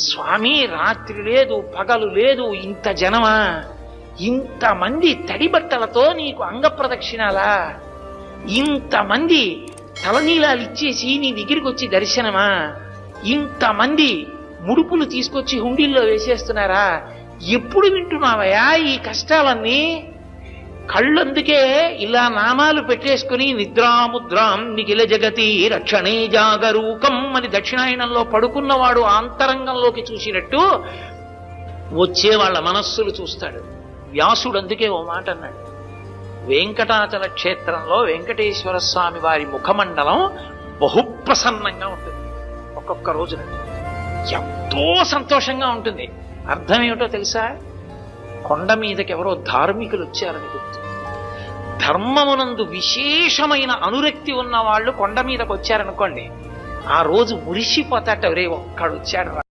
స్వామి రాత్రి లేదు పగలు లేదు, ఇంత జనమా, ఇంతమంది తడి బట్టలతో నీకు అంగ ప్రదక్షిణాలా, ఇంతమంది తలనీలాలు ఇచ్చేసి నీ దగ్గరికి వచ్చి దర్శనమా, ఇంతమంది ముడుపులు తీసుకొచ్చి హుండీల్లో వేసేస్తున్నారా, ఎప్పుడు వింటున్నావయ్యా ఈ కష్టాలన్నీ? కళ్ళందుకే ఇలా నామాలు పెట్టేసుకుని నిద్రాముద్రాం నిఖిల జగతి రక్షణే జాగరూకం అని దక్షిణాయనంలో పడుకున్నవాడు ఆంతరంగంలోకి చూసినట్టు వచ్చే వాళ్ళ మనస్సులు చూస్తాడు. వ్యాసుడు అందుకే ఓ మాట అన్నాడు, వెంకటాచల క్షేత్రంలో వెంకటేశ్వర స్వామి వారి ముఖమండలం బహుప్రసన్నంగా ఉంటుంది. ఒక్కొక్క రోజున ఎంతో సంతోషంగా ఉంటుంది. అర్థం ఏమిటో తెలుసా? కొండ మీదకి ఎవరో ధార్మికులు వచ్చారని గుర్తు. ధర్మమునందు విశేషమైన అనురక్తి ఉన్న వాళ్ళు కొండ మీదకి వచ్చారనుకోండి, ఆ రోజు మురిసిపోతాట, రే ఒక్కడు వచ్చాడు.